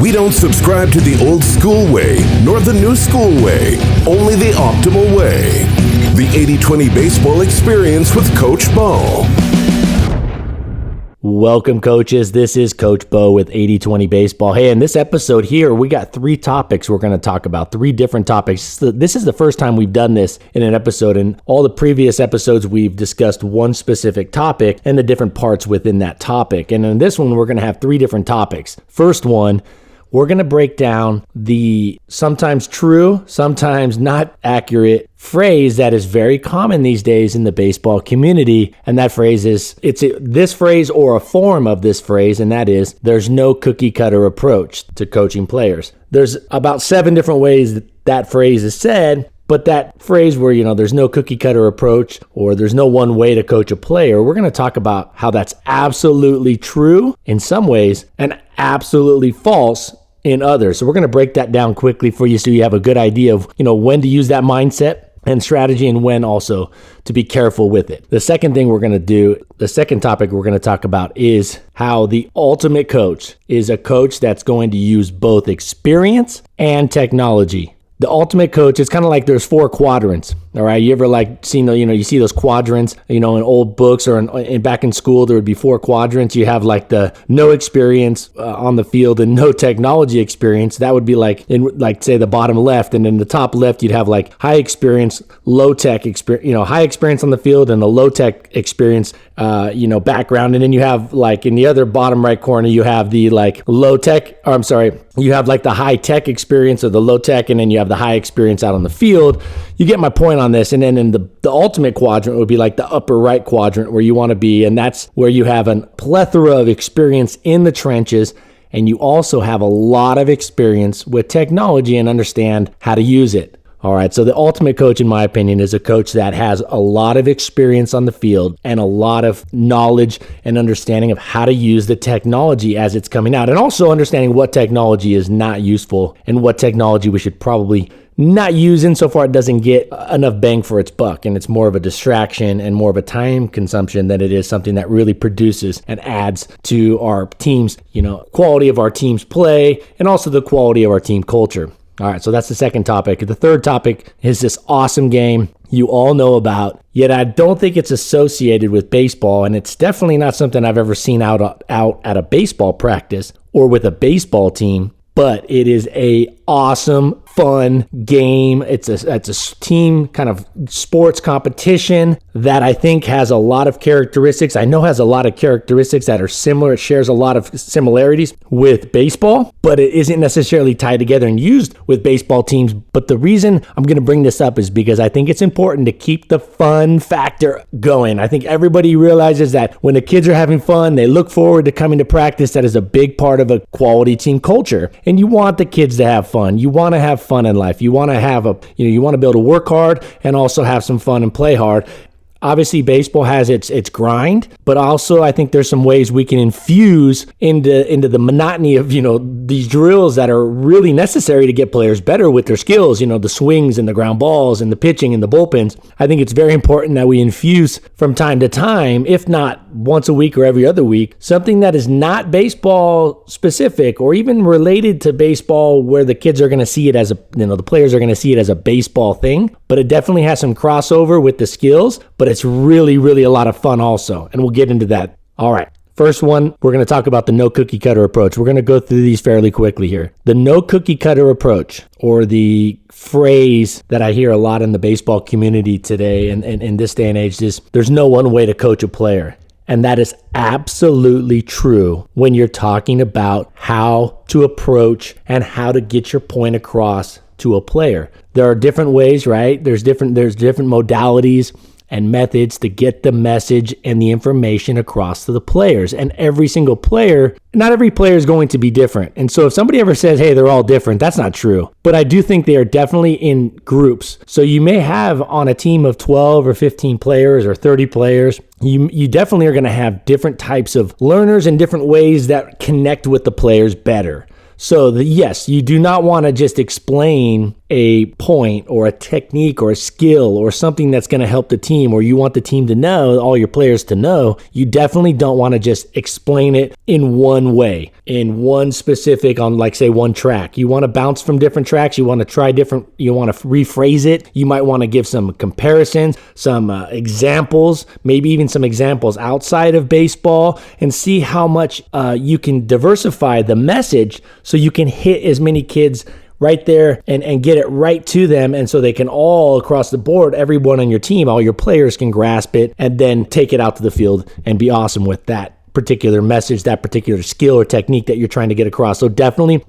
We don't subscribe to the old school way, nor the new school way, only the optimal way. The 80-20 Baseball Experience with Coach Bo. Welcome, coaches. This is Coach Bo with 80-20 Baseball. Hey, in this episode here, we got 3 topics we're going to talk about, 3 different topics. This is the first time we've done this in an episode. In all the previous episodes, we've discussed one specific topic and the different parts within that topic. And in this one, we're going to have 3 different topics. First one, we're going to break down the sometimes true, sometimes not accurate phrase that is very common these days in the baseball community. And that phrase is, this phrase or a form of this phrase, and that is, there's no cookie cutter approach to coaching players. There's about 7 different ways that phrase is said. But that phrase where, there's no cookie cutter approach or there's no one way to coach a player, we're going to talk about how that's absolutely true in some ways and absolutely false in others. So we're going to break that down quickly for you so you have a good idea of, when to use that mindset and strategy and when also to be careful with it. The second thing we're going to do, the second topic we're going to talk about is how the ultimate coach is a coach that's going to use both experience and technology. The ultimate coach is kind of like there's 4 quadrants. All right. You ever seen, you see those quadrants, in old books or back in school, there would be 4 quadrants. You have like the no experience on the field and no technology experience. That would be say the bottom left. And in the top left, you'd have like high experience, low tech experience, high experience on the field and the low tech experience, background. And then you have in the other bottom right corner, you have the you have the high tech experience or the low tech, and then you have the high experience out on the field. You get my point on this. And then in the ultimate quadrant would be like the upper right quadrant where you want to be. And that's where you have a plethora of experience in the trenches. And you also have a lot of experience with technology and understand how to use it. All right, so the ultimate coach, in my opinion, is a coach that has a lot of experience on the field and a lot of knowledge and understanding of how to use the technology as it's coming out, and also understanding what technology is not useful and what technology we should probably not use insofar it doesn't get enough bang for its buck, and it's more of a distraction and more of a time consumption than it is something that really produces and adds to our team's, quality of our team's play and also the quality of our team culture. All right, so that's the second topic. The third topic is this awesome game you all know about, yet I don't think it's associated with baseball, and it's definitely not something I've ever seen out at a baseball practice or with a baseball team, but it is a awesome, fun game. It's a team kind of sports competition that I think has a lot of characteristics. I know has a lot of characteristics that are similar. It shares a lot of similarities with baseball, but it isn't necessarily tied together and used with baseball teams. But the reason I'm going to bring this up is because I think it's important to keep the fun factor going. I think everybody realizes that when the kids are having fun, they look forward to coming to practice. That is a big part of a quality team culture. And you want the kids to have fun. You want to have fun in life. You want to have you want to be able to work hard and also have some fun and play hard. Obviously, baseball has its grind, but also I think there's some ways we can infuse into the monotony of, these drills that are really necessary to get players better with their skills, the swings and the ground balls and the pitching and the bullpens. I think it's very important that we infuse from time to time, if not once a week or every other week, something that is not baseball specific or even related to baseball where the kids are going to see it as the players are going to see it as a baseball thing, but it definitely has some crossover with the skills, but it's really, really a lot of fun also, and we'll get into that. All right. First one, we're going to talk about the no cookie cutter approach. We're going to go through these fairly quickly here. The no cookie cutter approach, or the phrase that I hear a lot in the baseball community today and in this day and age, is there's no one way to coach a player. And that is absolutely true when you're talking about how to approach and how to get your point across to a player. There are different ways, right? There's different modalities and methods to get the message and the information across to the players. And every single player, not every player is going to be different. And so if somebody ever says, hey, they're all different, that's not true. But I do think they are definitely in groups. So you may have on a team of 12 or 15 players or 30 players, you definitely are going to have different types of learners and different ways that connect with the players better. So yes, you do not want to just explain a point or a technique or a skill or something that's going to help the team, or you want the team to know, all your players to know, you definitely don't want to just explain it in one way, in one specific, on like say one track. You want to bounce from different tracks. You want to try different, you want to rephrase it. You might want to give some comparisons, some examples, maybe even some examples outside of baseball, and see how much you can diversify the message so you can hit as many kids right there and get it right to them. And so they can all across the board, everyone on your team, all your players can grasp it and then take it out to the field and be awesome with that particular message, that particular skill or technique that you're trying to get across. So definitely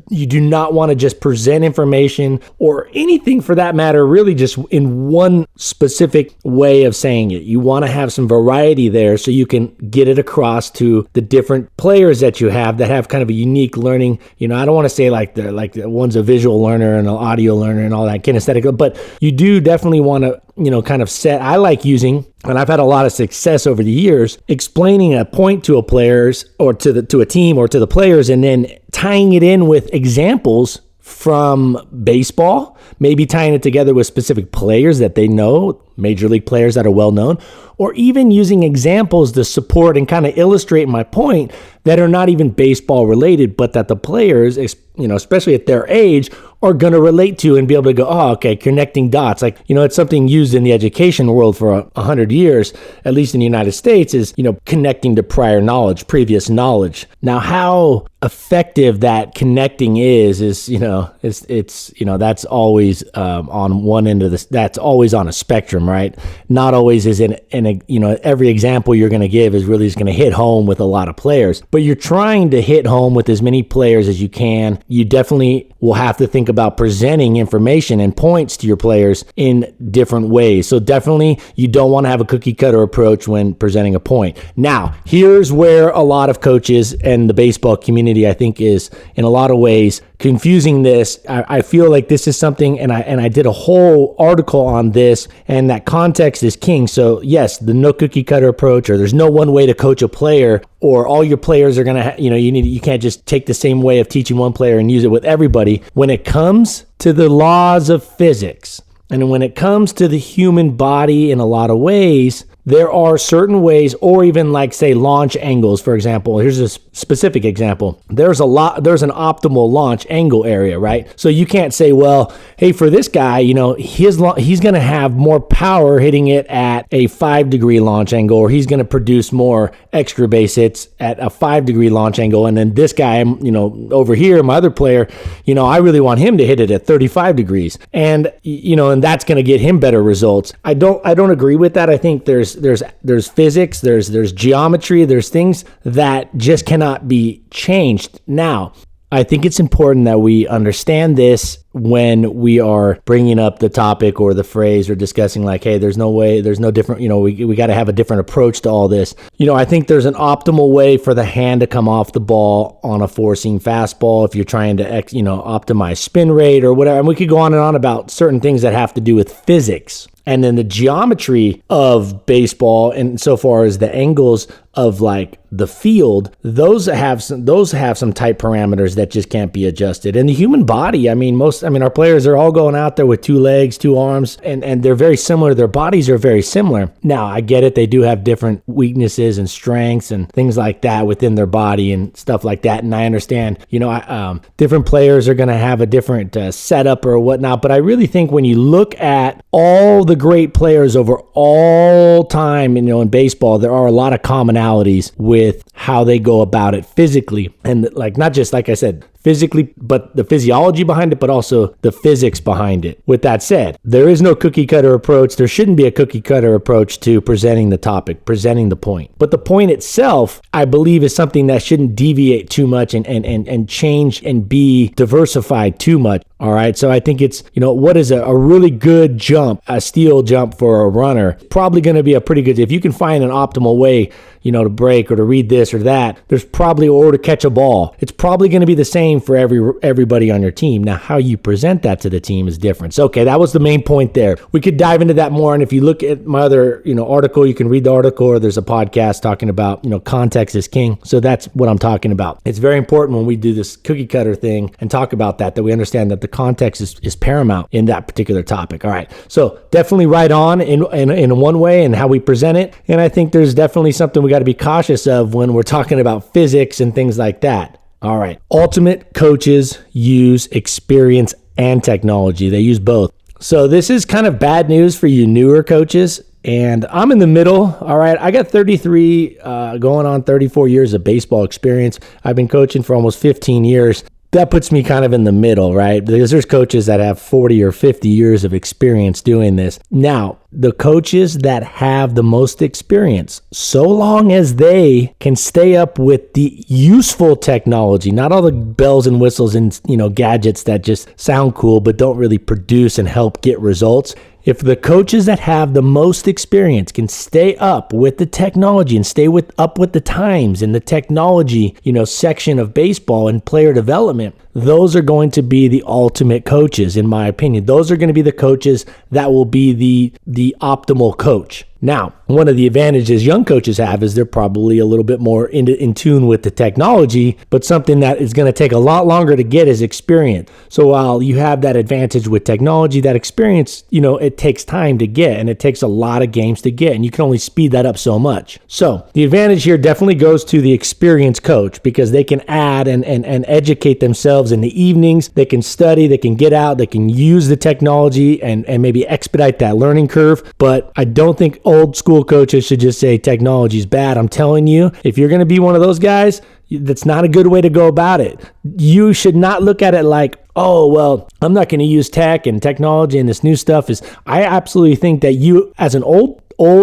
you do not want to just present information or anything for that matter, really just in one specific way of saying it. You want to have some variety there so you can get it across to the different players that you have that have kind of a unique learning. I don't want to say like one's a visual learner and an audio learner and all that kinesthetic, but you do definitely want to, kind of set. I like using, and I've had a lot of success over the years, explaining a point to a players or to a team or to the players, and then tying it in with examples from baseball, maybe tying it together with specific players that they know, major league players that are well known, or even using examples to support and kind of illustrate my point that are not even baseball related, but that the players, especially at their age, are going to relate to and be able to go, oh, okay, connecting dots. Like, it's something used in the education world for 100 years, at least in the United States, is, connecting to prior knowledge, previous knowledge. Now, how effective that connecting is, it's that's always on one end of this, that's always on a spectrum, right? Not always is in every example you're going to give is really going to hit home with a lot of players, but you're trying to hit home with as many players as you can. You definitely will have to think about presenting information and points to your players in different ways. So definitely you don't want to have a cookie cutter approach when presenting a point. Now, here's where a lot of coaches and the baseball community, I think, is in a lot of ways confusing this. I feel like this is something, and I did a whole article on this, and that context is king. So yes, the no cookie cutter approach, or there's no one way to coach a player, or all your players are going to, you can't just take the same way of teaching one player and use it with everybody. When it comes to the laws of physics, and when it comes to the human body in a lot of ways, there are certain ways, or even like say launch angles, for example. Here's a specific example. There's an optimal launch angle area, right? So you can't say, well, hey, for this guy, he's going to have more power hitting it at a 5-degree launch angle, or he's going to produce more extra base hits at a 5-degree launch angle. And then this guy, over here, my other player, I really want him to hit it at 35 degrees. And, and that's going to get him better results. I don't agree with that. I think there's physics, there's geometry, there's things that just cannot be changed. Now, I think it's important that we understand this when we are bringing up the topic or the phrase or discussing like, hey, there's no way, there's no different, we got to have a different approach to all this. I think there's an optimal way for the hand to come off the ball on a four-seam fastball if you're trying to, optimize spin rate or whatever. And we could go on and on about certain things that have to do with physics. And then the geometry of baseball, and so far as the angles of like the field, those have some tight parameters that just can't be adjusted. And the human body, our players are all going out there with 2 legs, 2 arms, and they're very similar. Their bodies are very similar. Now, I get it. They do have different weaknesses and strengths and things like that within their body and stuff like that. And I understand, different players are going to have a different setup or whatnot. But I really think when you look at all the great players over all time, in baseball, there are a lot of commonalities with how they go about it physically. And like, not just, like I said, physically, but the physiology behind it, but also the physics behind it. With that said, there is no cookie cutter approach. There shouldn't be a cookie cutter approach to presenting the topic, presenting the point. But the point itself, I believe, is something that shouldn't deviate too much and change and be diversified too much. All right. So I think it's, what is a really good jump, a steal jump for a runner, probably going to be a pretty good, if you can find an optimal way, to break or to read this or that, there's probably, or to catch a ball, it's probably going to be the same same for everybody on your team. Now, how you present that to the team is different. So, okay, that was the main point there. We could dive into that more. And if you look at my other, article, you can read the article, or there's a podcast talking about, context is king. So that's what I'm talking about. It's very important when we do this cookie cutter thing and talk about that we understand that the context is paramount in that particular topic. All right. So definitely right on in one way and how we present it. And I think there's definitely something we got to be cautious of when we're talking about physics and things like that. All right. Ultimate coaches use experience and technology. They use both. So this is kind of bad news for you newer coaches. And I'm in the middle. All right. I got 33 going on 34 years of baseball experience. I've been coaching for almost 15 years. That puts me kind of in the middle, right? Because there's coaches that have 40 or 50 years of experience doing this. Now, the coaches that have the most experience, so long as they can stay up with the useful technology, not all the bells and whistles and, gadgets that just sound cool but don't really produce and help get results. If the coaches that have the most experience can stay up with the technology and stay up with the times and the technology, section of baseball and player development, those are going to be the ultimate coaches, in my opinion. Those are going to be the coaches that will be the optimal coach. Now, one of the advantages young coaches have is they're probably a little bit more in tune with the technology, but something that is going to take a lot longer to get is experience. So while you have that advantage with technology, that experience, it takes time to get, and it takes a lot of games to get, and you can only speed that up so much. So the advantage here definitely goes to the experienced coach, because they can add and educate themselves in the evenings. They can study, they can get out, they can use the technology and maybe expedite that learning curve. But I don't think old school coaches should just say technology is bad. I'm telling you, if you're going to be one of those guys, that's not a good way to go about it. You should not look at it like, oh, well, I'm not going to use tech and technology and this new stuff. I absolutely think that you, as an old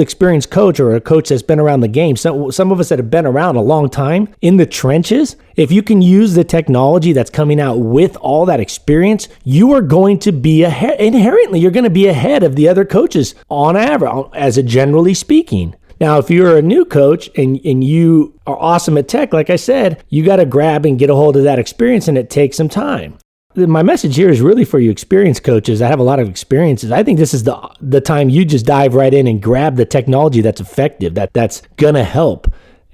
experienced coach, or a coach that's been around the game, some of us that have been around a long time in the trenches, if you can use the technology that's coming out with all that experience, you are going to be inherently, you're going to be ahead of the other coaches on average, as a generally speaking. Now, if you're a new coach and you are awesome at tech, like I said, you got to grab and get a hold of that experience, and it takes some time. My message here is really for you experienced coaches that have a lot of experiences. I think this is the time you just dive right in and grab the technology that's effective, that's going to help.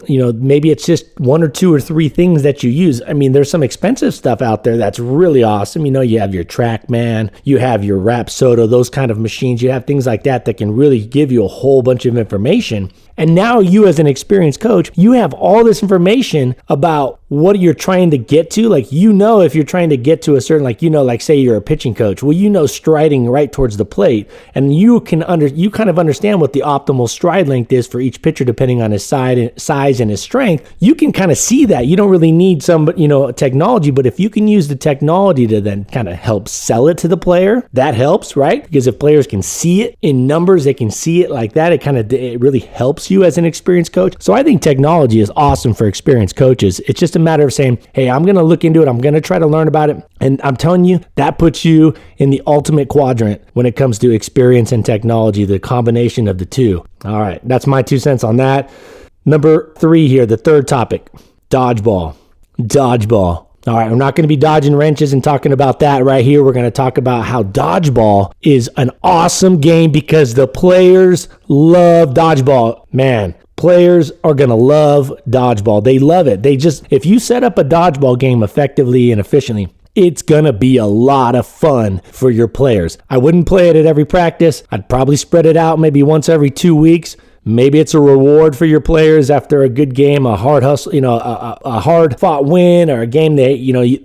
Maybe it's just one or two or three things that you use. I mean, there's some expensive stuff out there that's really awesome. You have your TrackMan, you have your Rapsodo, those kind of machines. You have things like that can really give you a whole bunch of information. And now you, as an experienced coach, you have all this information about what you're trying to get to. Like, if you're trying to get to a certain, say you're a pitching coach, well, striding right towards the plate, and you kind of understand what the optimal stride length is for each pitcher, depending on his size and his strength. You can kind of see that. You don't really need some, technology, but if you can use the technology to then kind of help sell it to the player, that helps, right? Because if players can see it in numbers, they can see it like that, it really helps you as an experienced coach. So I think technology is awesome for experienced coaches. It's just a matter of saying, hey, I'm going to look into it. I'm going to try to learn about it. And I'm telling you, that puts you in the ultimate quadrant when it comes to experience and technology, the combination of the two. All right. That's my 2 cents on that. Number 3 here, the third topic, dodgeball. All right, we're not going to be dodging wrenches and talking about that right here. We're going to talk about how dodgeball is an awesome game because the players love dodgeball. Man, players are going to love dodgeball. They love it. If you set up a dodgeball game effectively and efficiently, it's going to be a lot of fun for your players. I wouldn't play it at every practice. I'd probably spread it out maybe once every 2 weeks. Maybe it's a reward for your players after a good game, a hard hustle, a hard fought win, or a game that,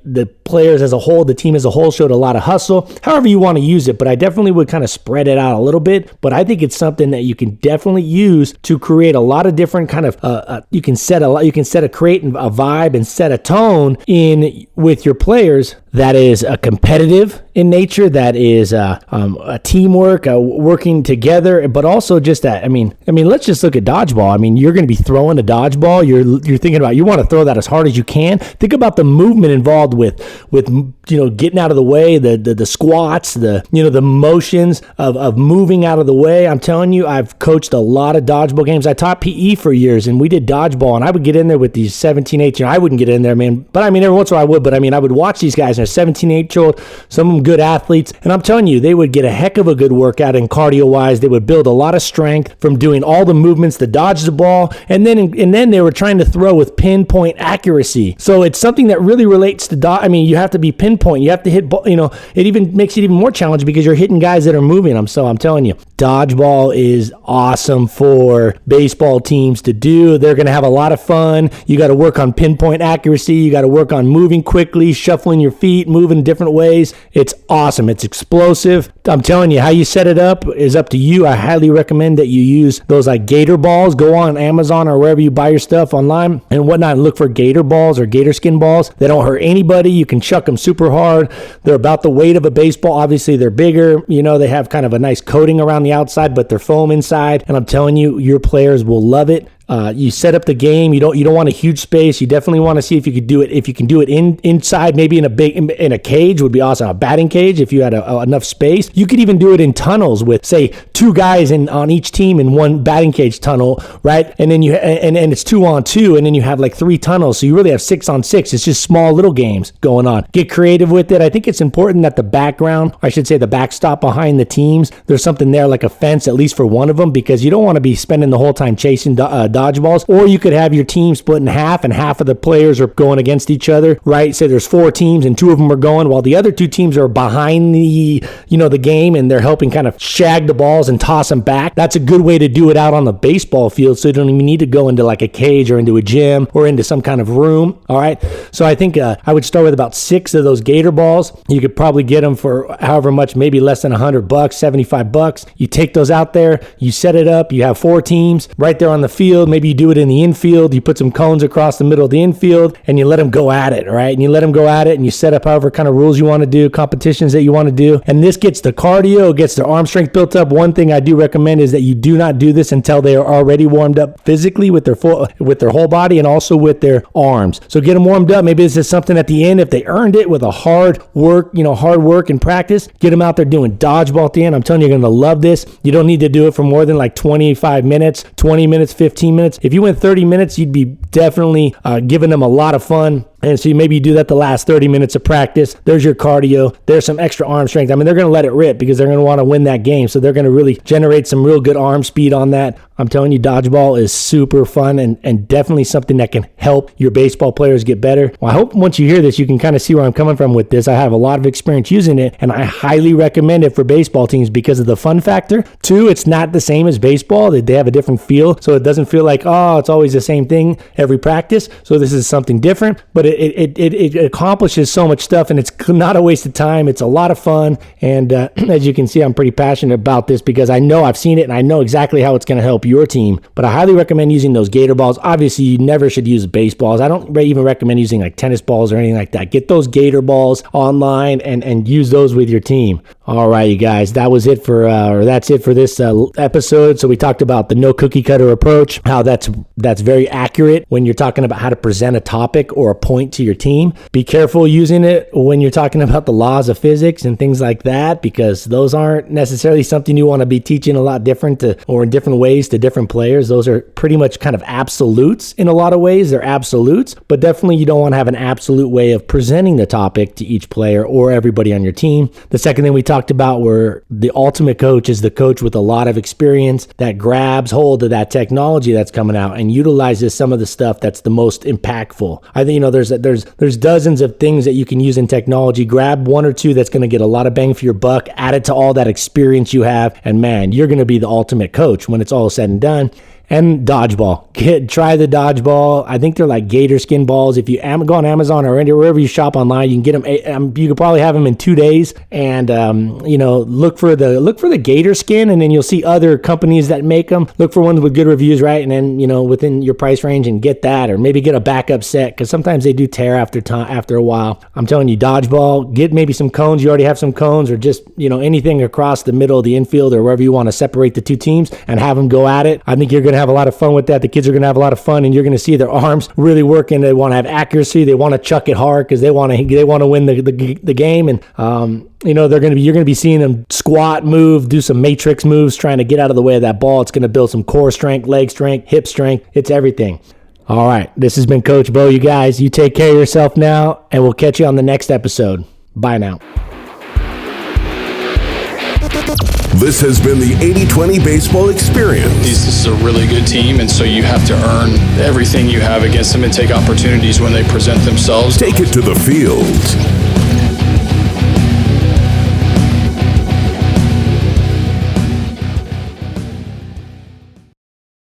the players as a whole, the team as a whole showed a lot of hustle, however you want to use it. But I definitely would kind of spread it out a little bit. But I think it's something that you can definitely use to create a lot of different kind of, create a vibe and set a tone in with your players that is competitive in nature, that is a teamwork, working together, but also just that. I mean, let's just look at dodgeball. I mean, you're going to be throwing a dodgeball. You're thinking about, you want to throw that as hard as you can. Think about the movement involved with getting out of the way, the squats, the motions of moving out of the way. I'm telling you, I've coached a lot of dodgeball games. I taught PE for years, and we did dodgeball, and I would get in there with these 17, 18. I wouldn't get in there, man. But I mean, every once in a while I would. But I mean, I would watch these guys, and they're 17, 18-year-old, some of them good athletes. And I'm telling you, they would get a heck of a good workout in cardio-wise. They would build a lot of strength from doing all the movements to dodge the ball. And then they were trying to throw with pinpoint accuracy. So it's something that really relates to you have to be pinpoint. You have to hit, it even makes it even more challenging because you're hitting guys that are moving them. So I'm telling you, dodgeball is awesome for baseball teams to do. They're going to have a lot of fun. You got to work on pinpoint accuracy. You got to work on moving quickly, shuffling your feet, moving different ways. It's awesome. It's explosive. I'm telling you, how you set it up is up to you. I highly recommend that you use those like gator balls. Go on Amazon or wherever you buy your stuff online and whatnot, and look for gator balls or gator skin balls. They don't hurt anybody. You can chuck them super hard. They're about the weight of a baseball. Obviously, they're bigger. They have kind of a nice coating around the outside, but they're foam inside. And I'm telling you, your players will love it. You set up the game. You don't want a huge space. You definitely want to see if you could do it. If you can do it inside, maybe in a cage would be awesome. A batting cage, if you had enough space. You could even do it in tunnels with, say, 2 guys on each team in one batting cage tunnel, right? And then and it's 2-on-2, and then you have like 3 tunnels. So you really have 6-on-6. It's just small little games going on. Get creative with it. I think it's important that the background, I should say the backstop behind the teams, there's something there like a fence, at least for one of them, because you don't want to be spending the whole time chasing dodgeballs. Or you could have your team split in half, and half of the players are going against each other, right? Say there's 4 teams and 2 of them are going while the other 2 teams are behind the game, and they're helping kind of shag the balls and toss them back. That's a good way to do it out on the baseball field, so you don't even need to go into like a cage or into a gym or into some kind of room. All right. So I think I would start with about 6 of those gator balls. You could probably get them for however much, maybe less than $100, $75. You take those out there, you set it up, you have 4 teams right there on the field. Maybe you do it in the infield. You put some cones across the middle of the infield and you let them go at it, right? And you let them go at it and you set up however kind of rules you want to do, competitions that you want to do. And this gets the cardio, gets their arm strength built up. One thing I do recommend is that you do not do this until they are already warmed up physically with their whole body and also with their arms. So get them warmed up. Maybe this is something at the end, if they earned it with a hard work and practice, get them out there doing dodgeball at the end. I'm telling you, you're going to love this. You don't need to do it for more than like 25 minutes, 20 minutes, 15 minutes. If you went 30 minutes, you'd be definitely giving them a lot of fun. And so maybe you do that the last 30 minutes of practice. There's your cardio. There's some extra arm strength. I mean, they're going to let it rip because they're going to want to win that game. So they're going to really generate some real good arm speed on that. I'm telling you, dodgeball is super fun and definitely something that can help your baseball players get better. Well, I hope once you hear this, you can kind of see where I'm coming from with this. I have a lot of experience using it, and I highly recommend it for baseball teams because of the fun factor. 2, it's not the same as baseball. They have a different feel, so it doesn't feel like, it's always the same thing every practice. So this is something different, but it accomplishes so much stuff, and it's not a waste of time. It's a lot of fun, and as you can see, I'm pretty passionate about this because I know I've seen it, and I know exactly how it's going to help your team. But I highly recommend using those gator balls. Obviously, you never should use baseballs. I don't even recommend using like tennis balls or anything like that. Get those gator balls online and use those with your team. All right, you guys, that's it for this episode. So we talked about the no cookie cutter approach, how that's very accurate when you're talking about how to present a topic or a point to your team. Be careful using it when you're talking about the laws of physics and things like that, because those aren't necessarily something you want to be teaching a lot different or in different ways to different players. Those are pretty much kind of absolutes in a lot of ways. They're absolutes, but definitely you don't want to have an absolute way of presenting the topic to each player or everybody on your team. The second thing we talked about were the ultimate coach is the coach with a lot of experience that grabs hold of that technology that's coming out and utilizes some of the stuff that's the most impactful. I think, there's dozens of things that you can use in technology. Grab 1 or 2 that's going to get a lot of bang for your buck, add it to all that experience you have, and man, you're going to be the ultimate coach when it's all said and done. And dodgeball. Try the dodgeball. I think they're like gator skin balls. If you go on Amazon or wherever you shop online, you can get them. You could probably have them in 2 days. And look for the gator skin, and then you'll see other companies that make them. Look for ones with good reviews, right? And then within your price range, and get that, or maybe get a backup set because sometimes they do tear after a while. I'm telling you, dodgeball. Get maybe some cones. You already have some cones, or just anything across the middle of the infield or wherever you want to separate the 2 teams and have them go at it. I think you're gonna to have a lot of fun with that. The kids are going to have a lot of fun, and you're going to see their arms really working. They want to have accuracy. They want to chuck it hard because they want to win the game. And you're going to be seeing them squat, move, do some matrix moves, trying to get out of the way of that ball. It's going to build some core strength, leg strength, hip strength. It's everything. All right, this has been Coach Bo. You guys, you take care of yourself now, and we'll catch you on the next episode. Bye now. This has been the 80-20 Baseball Experience. This is a really good team, and so you have to earn everything you have against them and take opportunities when they present themselves. Take it to the field.